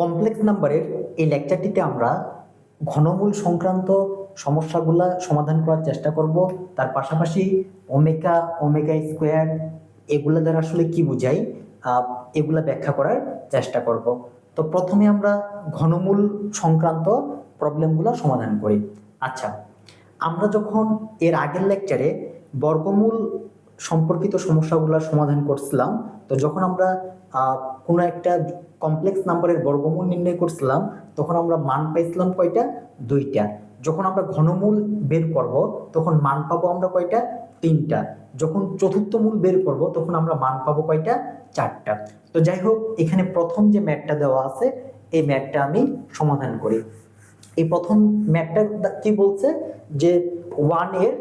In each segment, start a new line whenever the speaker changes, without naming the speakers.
Complex নাম্বারের এই লেকচারটিতে আমরা ঘনমূল সংক্রান্ত সমস্যাগুলা সমাধান করার চেষ্টা করব। তার পাশাপাশি ওমেগা ওমেগা স্কোয়ার এগুলা দ্বারা আসলে কি বোঝাই এগুলা ব্যাখ্যা করার চেষ্টা করব। তো প্রথমে আমরা ঘনমূল সংক্রান্ত প্রবলেমগুলো সমাধান করি। আচ্ছা, আমরা যখন এর আগের লেকচারে বর্গমূল সম্পর্কিত সমস্যাগুলো সমাধান করছিলাম, তো যখন আমরা কোনো একটা কমপ্লেক্স নাম্বারের বর্গমূল নির্ণয় করছিলাম তখন আমরা মান পাইছিলাম কয়টা? দুইটা। যখন আমরা ঘনমূল বের করব তখন মান পাবো আমরা কয়টা? তিনটা। যখন চতুর্থ মূল বের করব তখন আমরা মান পাবো কয়টা? চারটা। তো যাই হোক, এখানে প্রথম যে ম্যাথটা দেওয়া আছে এই ম্যাথটা আমি সমাধান করি। এই প্রথম ম্যাথটা কি বলছে যে 1 এর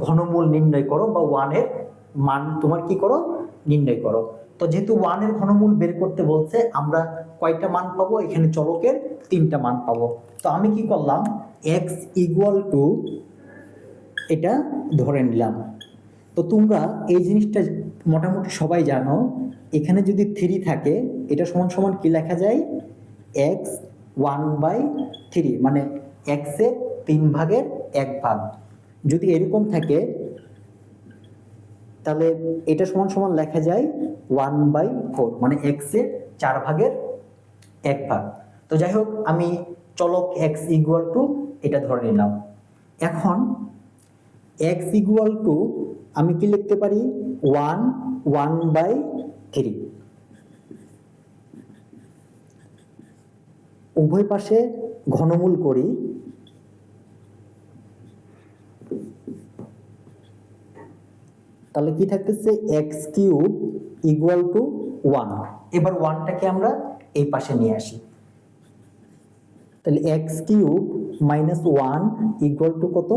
ঘনমূল নির্ণয় করো বা 1 এর মান তোমার কি করো? নির্ণয় করো। তো যেহেতু 1 এর ঘনমূল বের করতে বলছে, আমরা কয়টা মান পাবো? এখানে চলকের তিনটা মান পাবো। তো আমি কি করলাম, x ইকুয়াল টু এটা ধরে নিলাম। তো তোমরা এই জিনিসটা মোটামুটি সবাই জানো, এখানে যদি 3 থাকে এটা সমান সমান কি লেখা যায়? x 1/3, মানে x এর 3 ভাগের 1 ভাগ। যদি এরকম থাকে তাহলে এটা সমান সমান লেখা যায় 1/4, মানে x এর 4 ভাগের 1 ভাগ। তো যাই হোক, আমি চলক x ইকুয়াল টু এটা ধরে নিলাম। এখন x ইকুয়াল টু আমি কি লিখতে পারি? 1/3। উভয় পাশে ঘনমূল করি। তাহলে কি থাকতেছে? x cube equal to 1। এবার 1টাকে আমরা এই পাশে নিয়ে আসি। তাহলে x cube minus 1 equal to কত?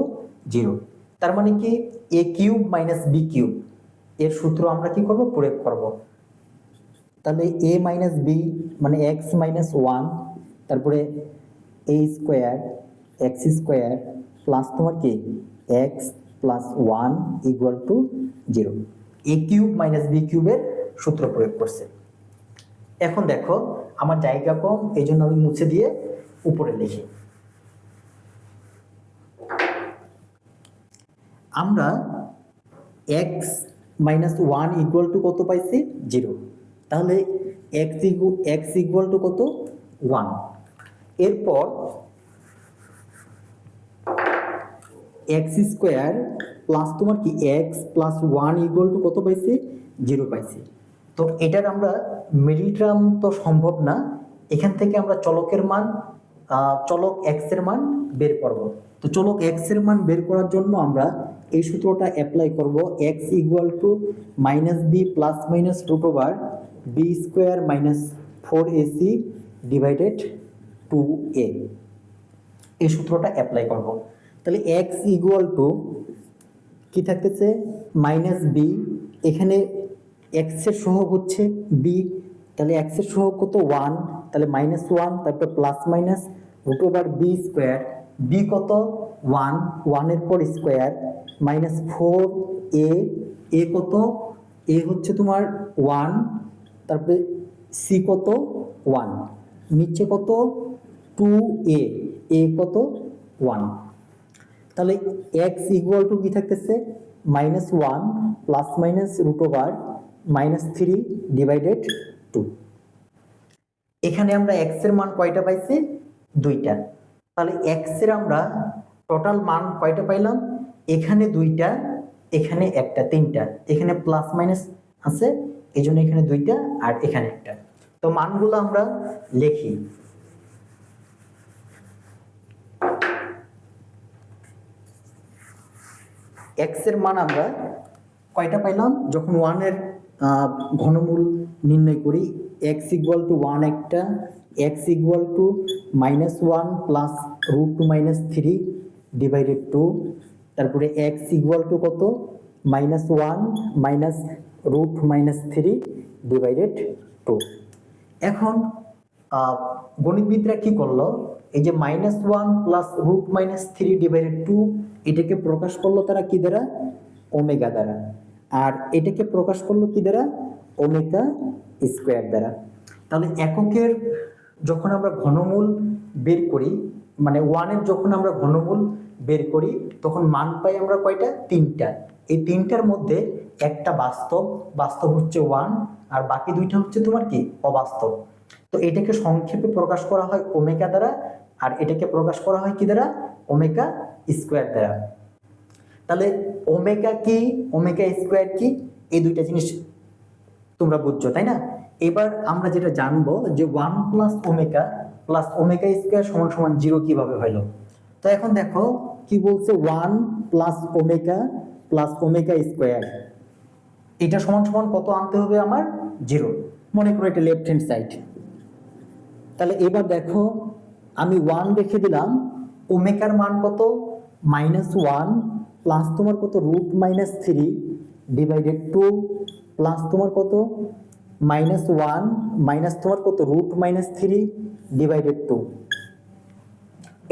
0। তার মানে কি a cube minus b cube এর সূত্র আমরা কি করব? প্রয়োগ করব। তাহলে a মাইনাস b মানে x মাইনাস 1, তারপরে a square x square plus তোমার কি x plus 1 equal to 0। a cube minus b কিউবের সূত্র প্রয়োগ করছে। এখন দেখো আমার জায়গা কম, এই জন্য আমি মুছে দিয়ে উপরে লিখি। আমরা x মাইনাস 1 ইকুয়াল টু কত পাইছি? 0। তাহলে x ইকুয়াল টু কত? 1। এরপর x স্কোয়ার প্লাস তোমার কি x প্লাস 1 ইকুয়াল টু কত পাইছি? 0 পাইছি। তো এটার আমরা মিডল টার্ম তো সম্ভব না, এখান থেকে আমরা চলকের মান চলক x এর মান বের করব। তো চলক x এর মান বের করার জন্য আমরা এই সূত্রটা অ্যাপ্লাই করব। x equal to minus B plus minus root over B square minus 4ac divided 2a, এই সূত্রটা অ্যাপ্লাই করব। তাহলে x ইকুয়াল টু কি থাকতেছে? মাইনাস বি, এখানে x এর সহগ হচ্ছে b, তাহলে x এর সহগ কত? 1, তাহলে মাইনাস 1, তারপর plus minus root over B square, B কত? 1, 1 এর পর স্কোয়ার মাইনাস 4a, এ কত? এ হচ্ছে তোমার 1, তারপরে সি কত? 1, নিচে কত? 2a, এ কত? 1। তাহলে x ইকুয়াল টু কি থাকতেছে? Minus 1 plus minus root over minus 3 divided 2। এখানে আমরা x এর মান কয়টা পাইছি? 2টা। তাহলে x এর আমরা টোটাল মান কয়টা পাইলাম? এখানে 2টা, এখানে একটা, 3টা। এখানে প্লাস মাইনাস আছে, এই জন্য এখানে 2টা আর এখানে একটা। তো মানগুলো আমরা লিখি। x এর মান আমরা কয়টা পাইলাম? যখন 1 এর ঘনমূল নির্ণয় করি, x ইকুয়াল টু 1 একটা, x equal to minus 1 plus root 2 minus 3 divided 2, তারপরে x ইকুয়াল টু কত? Minus 1 minus root minus 3 divided 2। এখন গণিতবিদরা কি করলো? এই যে minus 1 plus root minus 3 divided 2, এটাকে প্রকাশ করলো তারা কি দ্বারা? ওমেগা দ্বারা। আর এটাকে প্রকাশ করলো কি দ্বারা? ওমেগা স্কোয়ার দ্বারা। তাহলে এককের যখন আমরা ঘনমূল বের করি, মানে ওয়ানের যখন আমরা ঘনমূল বের করি তখন মান পাই আমরা কয়টা? তিনটা। এই তিনটার মধ্যে একটা বাস্তব, বাস্তব হচ্ছে ওয়ান, আর বাকি দুইটা হচ্ছে তোমার কি? অবাস্তব। তো এটাকে সংক্ষেপে প্রকাশ করা হয় ওমেগা দ্বারা, আর এটাকে প্রকাশ করা হয় কি দ্বারা? ওমেগা স্কোয়ার দ্বারা। তাহলে ওমেগা কি, ওমেগা স্কোয়ার কি, এই দুইটা জিনিস তোমরা বুঝছো, তাই না? এবার আমরা যেটা জানবো যে ওয়ান প্লাস ওমেগা স্কোয়ার সমান সমান জিরো কিভাবে হইলো। তো এখন দেখো কি বলছে, ওয়ান প্লাস ওমেগা স্কোয়ার, এটা সমান সমান কত আনতে হবে আমার? জিরো। মনে করো এটা লেফট হ্যান্ড সাইড। তাহলে এবার দেখো আমি ওয়ান রেখে দিলাম, ওমেগার মান কত? -1 প্লাস তোমার কত? √-3 ডিভাইডেড 2 প্লাস তোমার কত? -1 মাইনাস তোমার কত? √-3 ডিভাইডেড 2।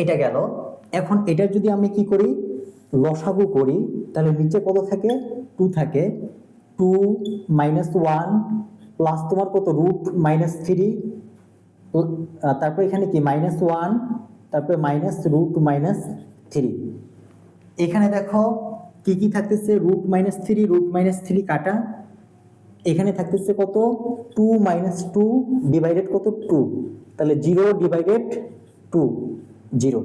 এটা গেল। এখন এটা যদি আমি কি করি? লসাগু করি, তাহলে নিচে কত থাকে? 2 থাকে। 2 -1 প্লাস তোমার কত? √-3, তারপর এখানে কি? -1, তারপরে -√-3। এখানে দেখো কি কি থাকতেছে? √-3 কাটা, এখানে থাকতেছে কত? 2 - 2 ডিভাইডেড কত? 2। তাহলে 0 ডিভাইডেড 2, 0।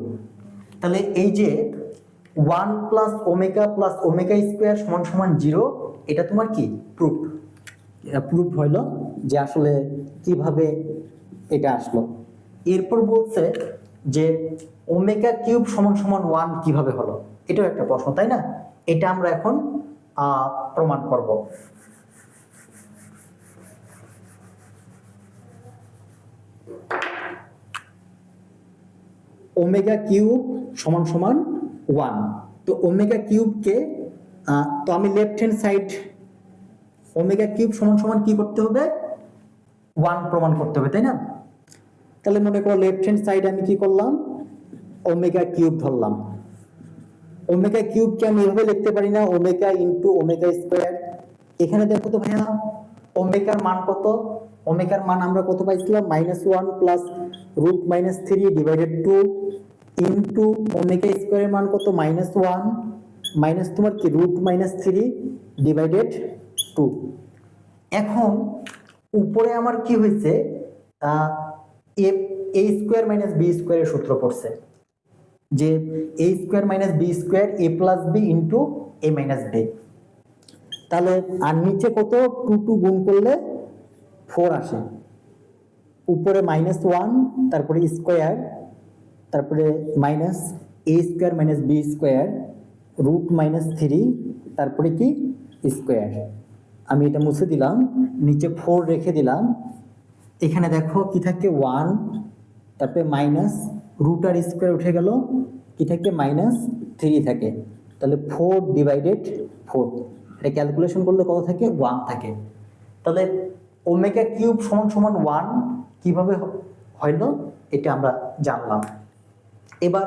তাহলে এই যে 1 প্লাস ওমেগা স্কোয়ার সমান সমান 0, এটা তোমার কি? প্রুফ হইল যে আসলে কিভাবে এটা আসলো। এরপর বলছে যে ওমেগা কিউব সমান সমান 1 কিভাবে হলো, এটাও একটা প্রশ্ন, তাই না? এটা আমরা এখন প্রমাণ করব। ওমেগা কিউব সমান সমান 1। তো ওমেগা কিউবকে তো আমি left hand side, omega cube সমান সমান কি করতে হবে? 1 প্রমাণ করতে হবে, তাই না? তাহলে মনে করো লেফট হ্যান্ড সাইড আমি কি করলাম? ওমেগা কিউব ধরলাম। ওমেগা কিউবকে আমি এভাবে লিখতে পারি না? Omega into omega square. এখানে দেখো তো ভাইয়া ওমেগার মান কত? ওমেগার মান আমরা কত পাইছিলাম? -1 প্লাস √-3 ডিভাইডেড 2 ইন্টু ওমেগা স্কোয়ারের মান কত? -1 মাইনাস তোমার কি? √-3 ডিভাইডেড 2। এখন উপরে আমার কি হয়েছে? এ স্কোয়ার মাইনাস বি স্কোয়ারের সূত্র পড়ছে যে এ স্কোয়ার মাইনাস বি স্কোয়ার এ প্লাস বি ইন্টু এ মাইনাস বি। তাহলে আর নিচে কত? 2 গুণ করলে 4 আসে। উপরে -1, তারপরে স্কোয়ার, তারপরে মাইনাস এ স্কোয়ার মাইনাস বি স্কোয়ার √-3, তারপরে কি? স্কোয়ার। আমি এটা মুছে দিলাম, নিচে 4 রেখে দিলাম। এখানে দেখো কি থাকে? 1, তারপরে মাইনাস রুট আর স্কোয়ার উঠে গেল, কি থাকে? -3 থাকে। তাহলে 4 ডিভাইডেড 4, এটা ক্যালকুলেশন করলে কত থাকে? 1 থাকে। তাহলে ওমেগা কিউব সমান সমান 1 কিভাবে হইল, এটা আমরা জানলাম। এবার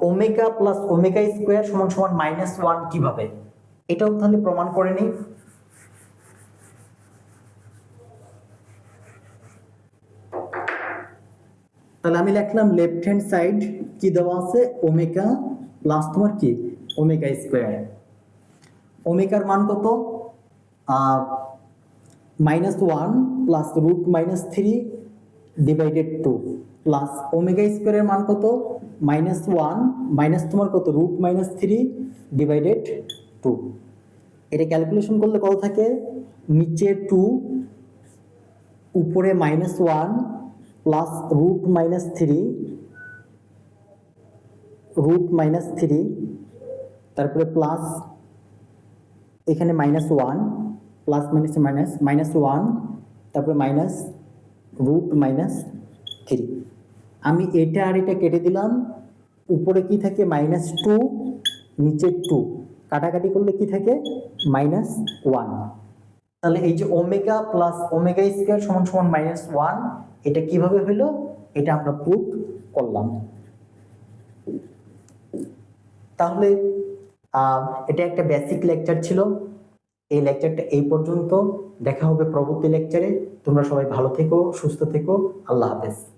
ওমেগা প্লাস ওমেগা স্কোয়ার সমান সমান -1 কিভাবে, এটাও তাহলে প্রমাণ করে নিই। তাহলে আমি লিখলাম লেফট হ্যান্ড সাইড কি দেওয়া আছে? ওমেগা প্লাস তোমার কি? Omega square. ওমেগার মান কত? -1 প্লাস √-3 ডিভাইডেড 2 প্লাস ওমেগা স্কোয়ারের মান কত? -1 মাইনাস তোমার কত? √-3 ডিভাইডেড 2। এটা ক্যালকুলেশন করলে কত থাকে? নিচে 2, উপরে -1 প্লাস √-3, তারপরে প্লাস এখানে -1 প্লাস -1, তারপরে মাইনাস √-3। আমি এটা আর এটা কেটে দিলাম। উপরে কি থাকে? -2, নিচে 2, কাটাকাটি করলে কি থাকে? -1। তাহলে এই যে ওমেগা প্লাস ওমেগা স্কোয়ার সমান সমান -1, এটা কিভাবে হলো, এটা আমরা প্রুফ করলাম। তাহলে এটা একটা বেসিক লেকচার ছিল। এই লেকচারটা এই পর্যন্ত। দেখা হবে পরবর্তী লেকচারে। তোমরা সবাই ভালো থেকো, সুস্থ থেকো। আল্লাহ হাফেজ।